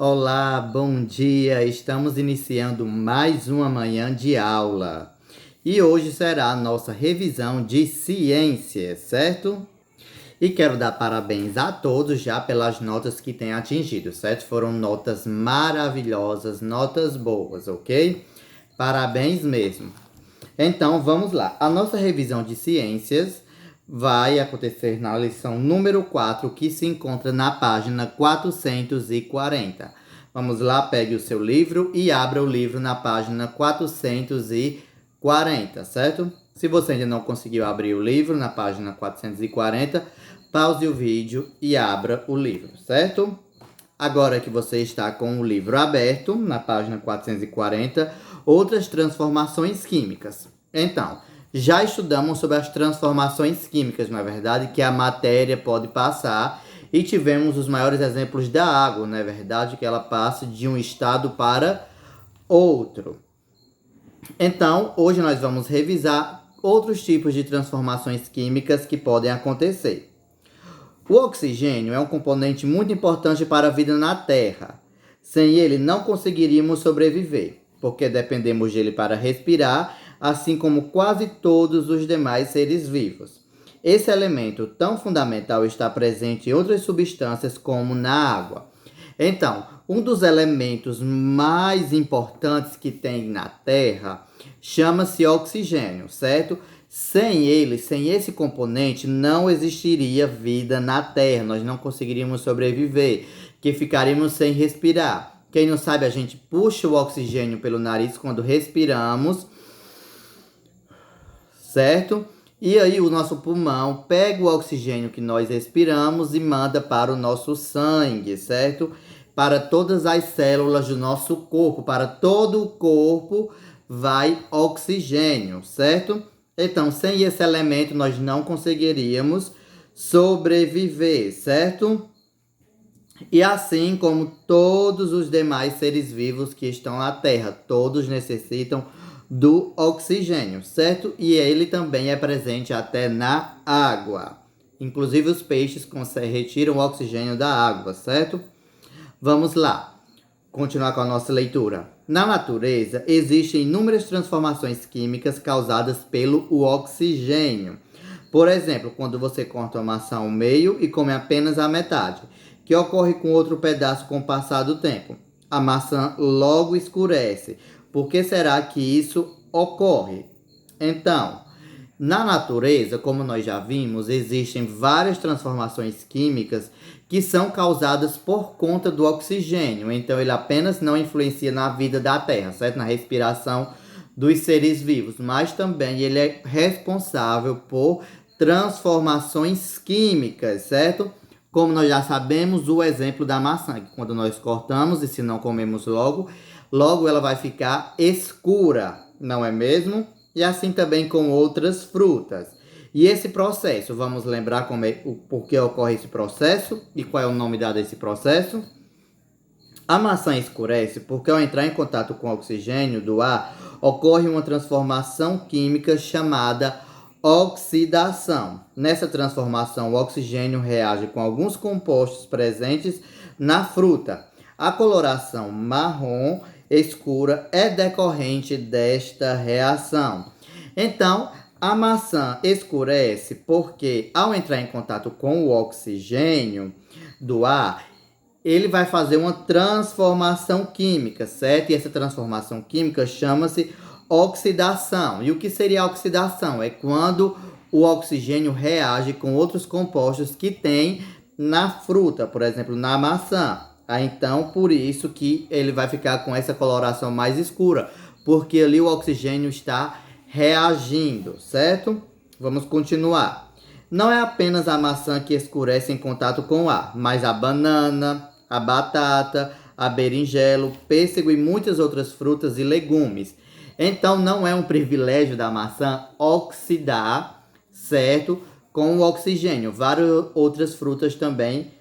Olá, bom dia! Estamos iniciando mais uma manhã de aula. E hoje será a nossa revisão de ciências, certo? E quero dar parabéns a todos já pelas notas que têm atingido, certo? Foram notas maravilhosas, notas boas, ok? Parabéns mesmo. Então, vamos lá. A nossa revisão de ciências vai acontecer na lição número 4, que se encontra na página 440. Vamos lá, pegue o seu livro e abra o livro na página 440, certo? Se você ainda não conseguiu abrir o livro na página 440, pause o vídeo e abra o livro, certo? Agora que você está com o livro aberto, na página 440, outras transformações químicas. Então, já estudamos sobre as transformações químicas, não é verdade? Que a matéria pode passar e tivemos os maiores exemplos da água, não é verdade? Que ela passa de um estado para outro. Então, hoje nós vamos revisar outros tipos de transformações químicas que podem acontecer. O oxigênio é um componente muito importante para a vida na Terra. Sem ele, não conseguiríamos sobreviver, porque dependemos dele para respirar, assim como quase todos os demais seres vivos. Esse elemento tão fundamental está presente em outras substâncias, como na água. Então, um dos elementos mais importantes que tem na Terra chama-se oxigênio, certo? Sem ele, sem esse componente, não existiria vida na Terra. Nós não conseguiríamos sobreviver, que ficaríamos sem respirar. Quem não sabe, a gente puxa o oxigênio pelo nariz quando respiramos, certo? E aí o nosso pulmão pega o oxigênio que nós respiramos e manda para o nosso sangue, certo? Para todas as células do nosso corpo, para todo o corpo vai oxigênio, certo? Então, sem esse elemento, nós não conseguiríamos sobreviver, certo? E assim como todos os demais seres vivos que estão na Terra, todos necessitam do oxigênio, certo? E ele também é presente até na água. Inclusive os peixes retiram o oxigênio da água, certo? Vamos lá, continuar com a nossa leitura. Na natureza, existem inúmeras transformações químicas causadas pelo oxigênio. Por exemplo, quando você corta uma maçã ao meio e come apenas a metade, que ocorre com outro pedaço com o passar do tempo. A maçã logo escurece. Por que será que isso ocorre? Então, na natureza, como nós já vimos, existem várias transformações químicas que são causadas por conta do oxigênio. Então, ele apenas não influencia na vida da Terra, certo? Na respiração dos seres vivos, mas também ele é responsável por transformações químicas, certo? Como nós já sabemos, o exemplo da maçã, que quando nós cortamos e se não comemos logo ela vai ficar escura, não é mesmo? E assim também com outras frutas. E esse processo, vamos lembrar por que ocorre esse processo e qual é o nome dado a esse processo? A maçã escurece porque ao entrar em contato com o oxigênio do ar, ocorre uma transformação química chamada oxidação. Nessa transformação, o oxigênio reage com alguns compostos presentes na fruta. A coloração marrom escura é decorrente desta reação. Então, a maçã escurece porque, ao entrar em contato com o oxigênio do ar, ele vai fazer uma transformação química, certo? E essa transformação química chama-se oxidação. E o que seria a oxidação? É quando o oxigênio reage com outros compostos que tem na fruta, por exemplo, na maçã. Então, por isso que ele vai ficar com essa coloração mais escura, porque ali o oxigênio está reagindo, certo? Vamos continuar. Não é apenas a maçã que escurece em contato com o ar, mas a banana, a batata, a berinjela, o pêssego e muitas outras frutas e legumes. Então, não é um privilégio da maçã oxidar, certo? Com o oxigênio. Várias outras frutas também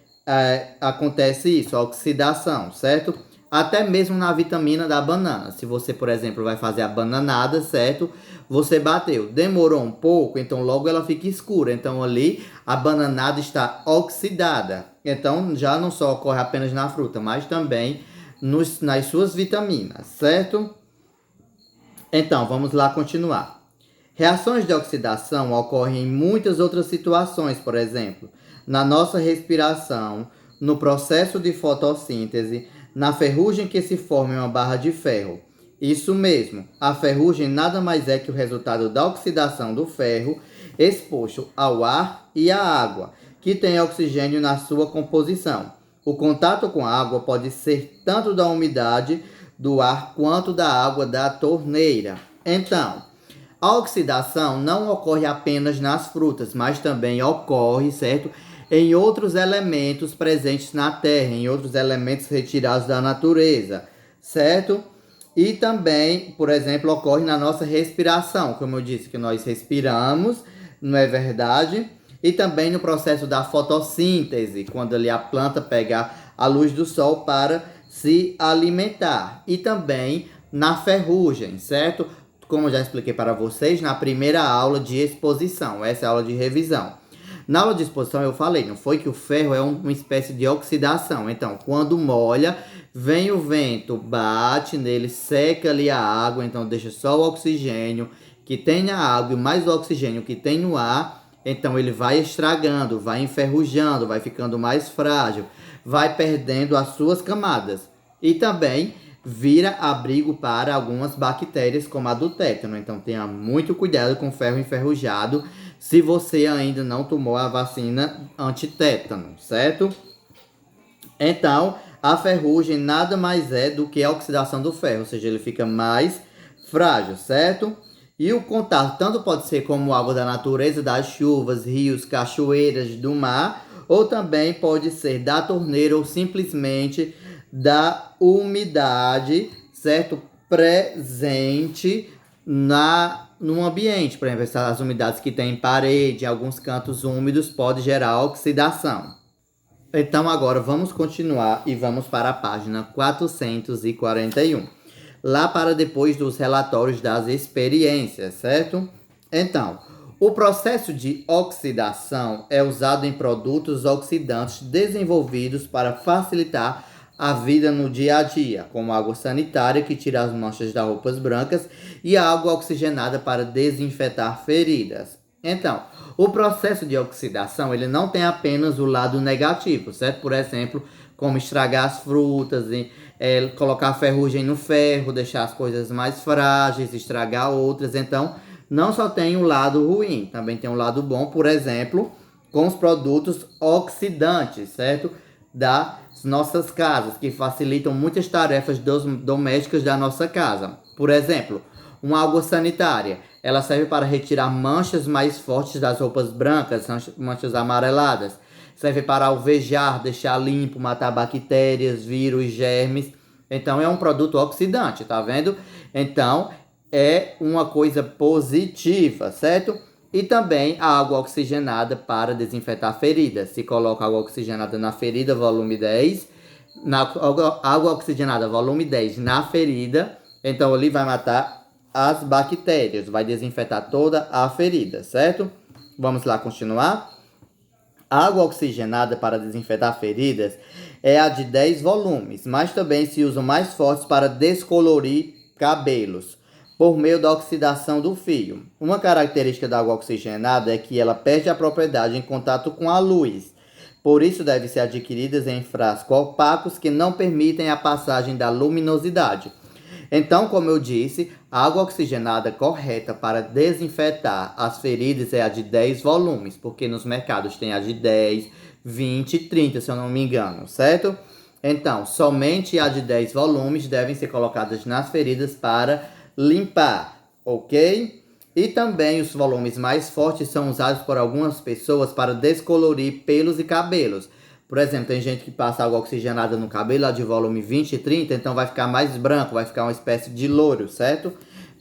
acontece isso, a oxidação, certo? até mesmo na vitamina da banana. Se você, por exemplo, vai fazer a bananada, certo? Você bateu, demorou um pouco, então logo ela fica escura. Então ali a bananada está oxidada. Então já não só ocorre apenas na fruta, mas também nas suas vitaminas, certo? Então, vamos lá continuar. Reações de oxidação ocorrem em muitas outras situações, por exemplo, na nossa respiração, no processo de fotossíntese, na ferrugem que se forma em uma barra de ferro. Isso mesmo, a ferrugem nada mais é que o resultado da oxidação do ferro exposto ao ar e à água, que tem oxigênio na sua composição. O contato com a água pode ser tanto da umidade do ar quanto da água da torneira. Então, a oxidação não ocorre apenas nas frutas, mas também ocorre, certo? Em outros elementos presentes na Terra, em outros elementos retirados da natureza, certo? E também, por exemplo, ocorre na nossa respiração, como eu disse, que nós respiramos, não é verdade? E também no processo da fotossíntese, quando ali a planta pega a luz do sol para se alimentar. E também na ferrugem, certo? Como eu já expliquei para vocês na primeira aula de exposição, essa é a aula de revisão. Na aula de exposição eu falei, não foi que o ferro é uma espécie de oxidação. Então, quando molha, vem o vento, bate nele, seca ali a água, então deixa só o oxigênio que tem na água e mais o oxigênio que tem no ar. Então ele vai estragando, vai enferrujando, vai ficando mais frágil, vai perdendo as suas camadas. E também vira abrigo para algumas bactérias, como a do tétano. Então tenha muito cuidado com o ferro enferrujado se você ainda não tomou a vacina antitétano, certo? Então, a ferrugem nada mais é do que a oxidação do ferro, ou seja, ele fica mais frágil, certo? E o contato tanto pode ser como água da natureza, das chuvas, rios, cachoeiras, do mar, ou também pode ser da torneira ou simplesmente da umidade, certo? Presente no ambiente. Por exemplo, as umidades que tem em parede, em alguns cantos úmidos, pode gerar oxidação. Então agora vamos continuar e vamos para a página 441. Lá para depois dos relatórios das experiências, certo? Então, o processo de oxidação é usado em produtos oxidantes desenvolvidos para facilitar a vida no dia a dia, como água sanitária que tira as manchas das roupas brancas e a água oxigenada para desinfetar feridas. Então, o processo de oxidação ele não tem apenas o lado negativo, certo? Por exemplo, como estragar as frutas, colocar ferrugem no ferro, deixar as coisas mais frágeis, estragar outras. Então, não só tem um lado ruim, também tem um lado bom, por exemplo, com os produtos oxidantes, certo? Das nossas casas, que facilitam muitas tarefas domésticas da nossa casa. Por exemplo, uma água sanitária, ela serve para retirar manchas mais fortes das roupas brancas, manchas amareladas. Serve para alvejar, deixar limpo, matar bactérias, vírus, germes. Então é um produto oxidante, tá vendo? Então é uma coisa positiva, certo? E também a água oxigenada para desinfetar feridas. Se coloca água oxigenada na ferida, volume 10. Água oxigenada, volume 10 na ferida. Então ali vai matar as bactérias, vai desinfetar toda a ferida, certo? Vamos lá continuar. A água oxigenada para desinfetar feridas é a de 10 volumes, mas também se usam mais fortes para descolorir cabelos, por meio da oxidação do fio. Uma característica da água oxigenada é que ela perde a propriedade em contato com a luz. Por isso, devem ser adquiridas em frascos opacos que não permitem a passagem da luminosidade. Então, como eu disse, a água oxigenada correta para desinfetar as feridas é a de 10 volumes, porque nos mercados tem a de 10, 20 e 30, se eu não me engano, certo? Então, somente a de 10 volumes devem ser colocadas nas feridas para limpar, ok? E também os volumes mais fortes são usados por algumas pessoas para descolorir pelos e cabelos. Por exemplo, tem gente que passa água oxigenada no cabelo, a de volume 20 e 30, então vai ficar mais branco, vai ficar uma espécie de louro, certo?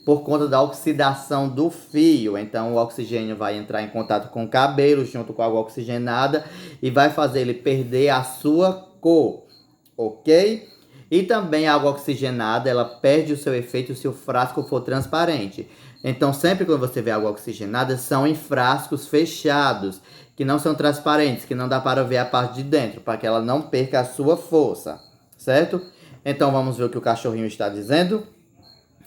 Por conta da oxidação do fio. Então o oxigênio vai entrar em contato com o cabelo junto com a água oxigenada e vai fazer ele perder a sua cor, ok? E também a água oxigenada, ela perde o seu efeito se o frasco for transparente. Então, sempre que você vê água oxigenada, são em frascos fechados, que não são transparentes, que não dá para ver a parte de dentro, para que ela não perca a sua força, certo? Então, vamos ver o que o cachorrinho está dizendo?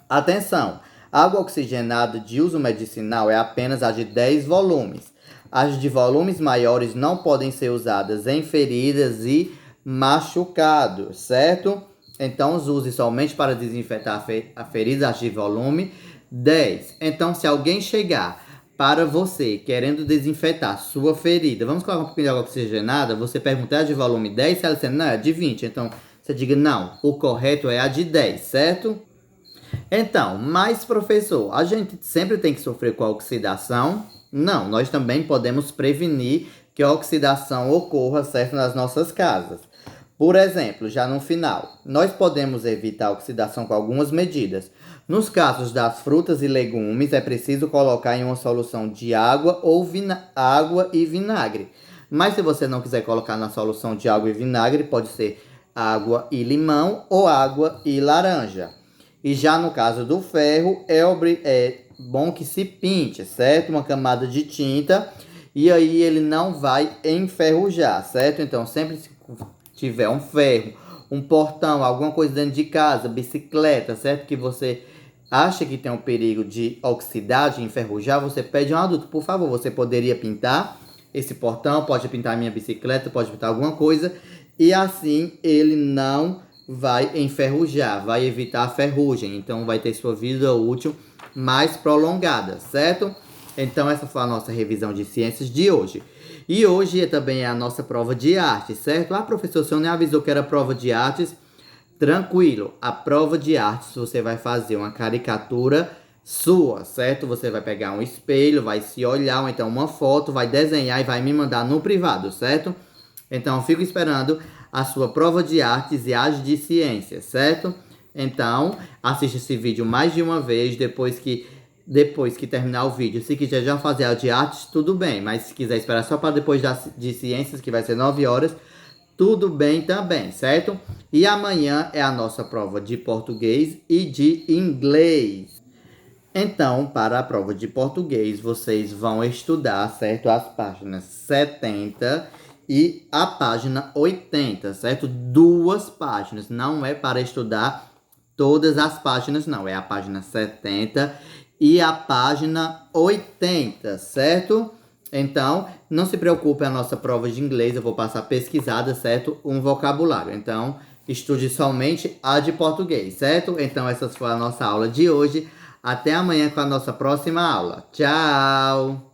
Atenção! A água oxigenada de uso medicinal é apenas a de 10 volumes. As de volumes maiores não podem ser usadas em feridas e machucados, certo? Então, use somente para desinfetar a ferida, as de volume 10. Então, se alguém chegar para você querendo desinfetar sua ferida, vamos colocar um pouquinho de água oxigenada, você perguntar a de volume 10, se ela disser, não, é de 20. Então, você diga, não, o correto é a de 10, certo? Então, mas professor, a gente sempre tem que sofrer com a oxidação? Não, nós também podemos prevenir que a oxidação ocorra, certo, nas nossas casas. Por exemplo, já no final, nós podemos evitar a oxidação com algumas medidas. Nos casos das frutas e legumes, é preciso colocar em uma solução de água ou água e vinagre. Mas se você não quiser colocar na solução de água e vinagre, pode ser água e limão ou água e laranja. E já no caso do ferro, é bom que se pinte, certo? Uma camada de tinta. E aí ele não vai enferrujar, certo? Então, sempre se tiver um ferro, um portão, alguma coisa dentro de casa, bicicleta, certo? Que você acha que tem um perigo de oxidar, de enferrujar, você pede a um adulto, por favor, você poderia pintar esse portão, pode pintar a minha bicicleta, pode pintar alguma coisa. E assim ele não vai enferrujar, vai evitar a ferrugem, então vai ter sua vida útil mais prolongada, certo? Então essa foi a nossa revisão de ciências de hoje. E hoje também é a nossa prova de arte, certo? Ah, professor, o senhor nem avisou que era prova de artes. Tranquilo, a prova de artes você vai fazer uma caricatura sua, certo? Você vai pegar um espelho, vai se olhar, ou então uma foto, vai desenhar e vai me mandar no privado, certo? Então eu fico esperando a sua prova de artes e as de ciências, certo? Então, assista esse vídeo mais de uma vez, depois que terminar o vídeo. Se quiser já fazer a de artes, tudo bem. Mas se quiser esperar só para depois de ciências, que vai ser 9 horas, tudo bem também, certo? E amanhã é a nossa prova de português e de inglês. Então, para a prova de português, vocês vão estudar, certo? As páginas 70 e a página 80, certo? 2 páginas, não é para estudar todas as páginas, não. É a página 70 e a página 80, certo? Então, não se preocupe, a nossa prova de inglês eu vou passar pesquisada, certo? Um vocabulário. Então, estude somente a de português, certo? Então, essa foi a nossa aula de hoje. Até amanhã com a nossa próxima aula. Tchau!